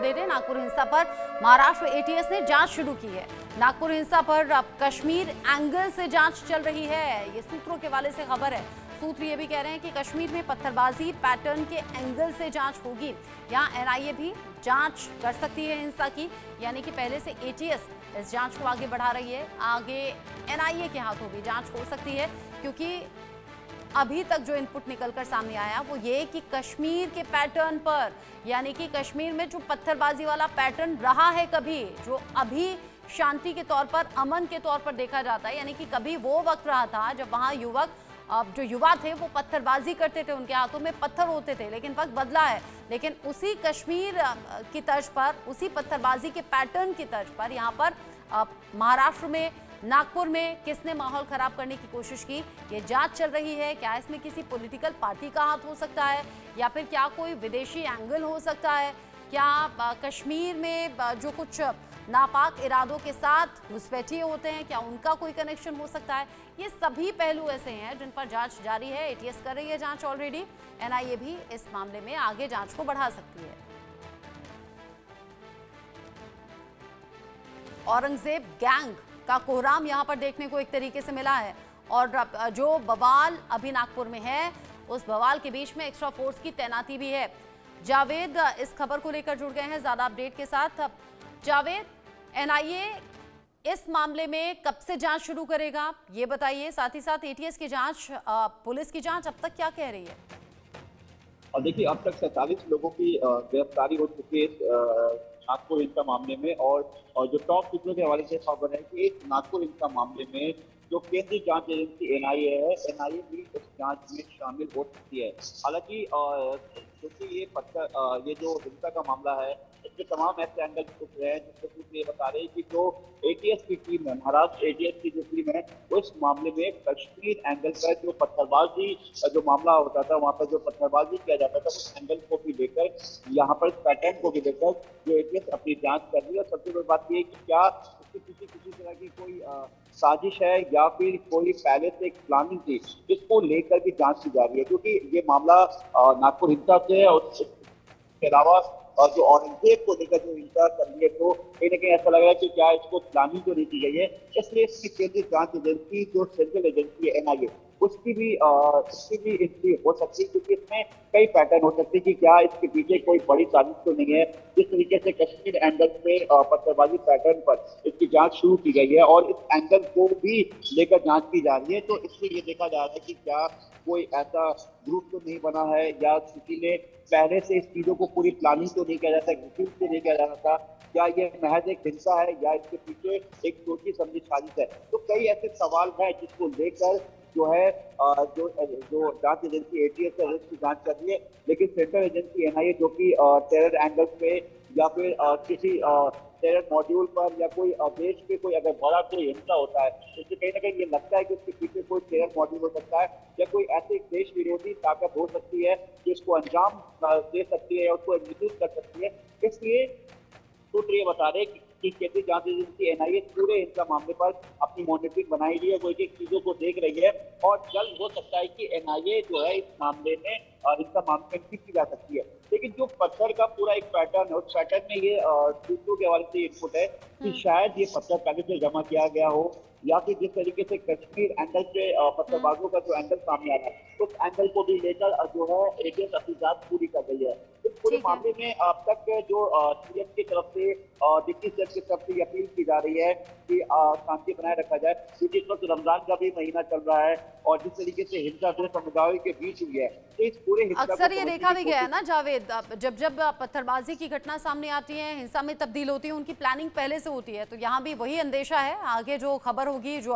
Update है। नागपुर हिंसा पर महाराष्ट्र एटीएस ने जांच शुरू की है। नागपुर हिंसा पर अब कश्मीर एंगल से जांच चल रही है, ये सूत्रों के हवाले से खबर है। सूत्र ये भी कह रहे हैं कि कश्मीर में पत्थरबाजी पैटर्न के एंगल से जांच होगी। यहाँ एनआईए भी जांच कर सकती है हिंसा की, यानी कि पहले से एटीएस इस जांच को आगे बढ़ा रही है। आगे एनआईए के हाथों भी जांच हो सकती है, क्योंकि अभी तक जो इनपुट निकलकर सामने आया वो ये कि कश्मीर के पैटर्न पर, यानी कि कश्मीर में जो पत्थरबाजी वाला पैटर्न रहा है कभी, जो अभी शांति के तौर पर, अमन के तौर पर देखा जाता है, यानी कि कभी वो वक्त रहा था जब वहाँ जो युवा थे वो पत्थरबाजी करते थे, उनके हाथों में पत्थर होते थे, लेकिन वक्त बदला है। लेकिन उसी कश्मीर की तर्ज पर, उसी पत्थरबाजी के पैटर्न की तर्ज पर यहाँ पर महाराष्ट्र में, नागपुर में किसने माहौल खराब करने की कोशिश की, ये जांच चल रही है। क्या इसमें किसी पॉलिटिकल पार्टी का हाथ हो सकता है, या फिर क्या कोई विदेशी एंगल हो सकता है, क्या कश्मीर में जो कुछ नापाक इरादों के साथ घुसपैठिए होते हैं, क्या उनका कोई कनेक्शन हो सकता है। ये सभी पहलू ऐसे हैं जिन पर जांच जारी है। एटीएस कर रही है जांच ऑलरेडी, एनआईए भी इस मामले में आगे जांच को बढ़ा सकती है। औरंगजेब गैंग का कोहराम यहाँ पर देखने को एक तरीके से मिला है, और जो बवाल अभी नागपुर में है, उस बवाल के बीच में एक्स्ट्रा फोर्स की तैनाती भी है। जावेद इस खबर को लेकर जुड़ गए हैं ज्यादा अपडेट के साथ। जावेद, एनआईए इस मामले में कब से जांच शुरू करेगा, ये बताइए। साथ ही साथ एटीएस की जांच, पुलिस की जांच अब तक क्या कह रही है? और देखिए, अब तक 47 लोगों की गिरफ्तारी हो चुकी है नागपुर हिंसा मामले में। और जो टॉप सूत्रों के हवाले से खबर है कि इस नागपुर हिंसा मामले में जो केंद्रीय जांच एजेंसी एनआईए है, एनआईए भी इस जांच में शामिल हो सकती है। हालांकि क्योंकि ये जो हिंसा का मामला है, इसके तमाम ऐसे एंगल उठ रहे हैं जिससे ये बता रहे हैं कि जो एटीएस की टीम है, महाराष्ट्र एटीएस की जो टीम है, वो इस मामले में कश्मीर एंगल पर जो पत्थरबाजी जो मामला होता था, वहाँ पर जो पत्थरबाजी किया जाता था, उस एंगल को भी लेकर, यहाँ पर पैटर्न को भी लेकर जो एटीएस अपनी जांच कर रही है। और सबसे बड़ी बात ये है कि क्या इसके पीछे किसी तरह की कोई साजिश है या फिर कोई पहले से एक प्लानिंग थी, इसको लेकर भी जांच की जा रही है। क्योंकि ये मामला नागपुर हिंसा से है, और इसके अलावा और जो औरंगजेब को लेकर जो हिंसा कर रही है, तो कहीं ना कहीं ऐसा लग रहा है कि क्या इसको प्लानिंग तो नहीं की गई है। इसलिए इसकी केंद्रीय जांच एजेंसी जो सेंट्रल एजेंसी है एनआईए, उसकी भी एंट्री हो सकती है, क्योंकि इसमें कई पैटर्न हो सकते हैं कि क्या इसके पीछे कोई बड़ी साजिश तो नहीं है। जिस तरीके से कश्मीर एंगल पे पत्थरबाजी पैटर्न पर इसकी जांच शुरू की गई है और इस एंगल को भी लेकर जांच की जा रही है, तो इसलिए ये देखा जा रहा है कि क्या कोई ऐसा ग्रुप तो नहीं बना है, या किसी ने पहले से इस चीजों को पूरी प्लानिंग तो नहीं किया जाता, ग्रुप से नहीं किया जाता था, क्या ये महज एक हिंसा है या इसके पीछे एक सोची समझी साजिश है। तो कई ऐसे सवाल हैं जिसको लेकर जो है जो जांच एजेंसी एटीएस है उसकी जांच कर रही है। लेकिन सेंट्रल एजेंसी एनआईए जो कि टेरर एंगल पे या फिर किसी टेरर मॉड्यूल पर या कोई देश पे कोई अगर बड़ा कोई हिंसा होता है, तो इससे कहीं ना कहीं ये लगता है कि उसके पीछे कोई टेरर मॉड्यूल हो सकता है, या कोई ऐसी देश विरोधी ताकत हो सकती है जो इसको अंजाम दे सकती है या उसको एग्जीक्यूट कर सकती है। इसलिए सूत्र ये बता रहे कि केंद्रीय जांच एजेंसी एनआईए पूरे हिंसा मामले पर अपनी मॉनिटरिंग बनाई हुई है, वो एक एक चीजों को देख रही है, और जल्द हो सकता है कि एनआईए जो है इस मामले में हिंसा मामले में की जा सकती है। लेकिन जो पत्थर का पूरा एक पैटर्न है, उस पैटर्न में ये सूत्रों के हवाले से इनपुट है कि शायद ये पत्थर पहले से जमा किया गया हो, या फिर जिस तरीके से कश्मीर एंगल से पत्थरबाजों का जो एंगल सामने आ रहा है, उस एंगल को भी लेकर जो है एटीएस अपनी जांच पूरी कर रही है। इस पूरे मामले में अब तक जो सीएम की तरफ से, डिप्टी सीएम की तरफ से अपील की जा रही है कि शांति बनाए रखा जाए, क्योंकि इस वक्त रमजान का भी महीना चल रहा है, और जिस तरीके से हिंसा दो समुदायों के बीच हुई है, तो इस पूरे अक्सर ये देखा भी गया है ना जावेद, जब पत्थरबाजी की घटना सामने आती है, हिंसा में तब्दील होती है, उनकी प्लानिंग पहले से होती है। तो यहाँ भी वही अंदेशा है, आगे जो खबर होगी, जो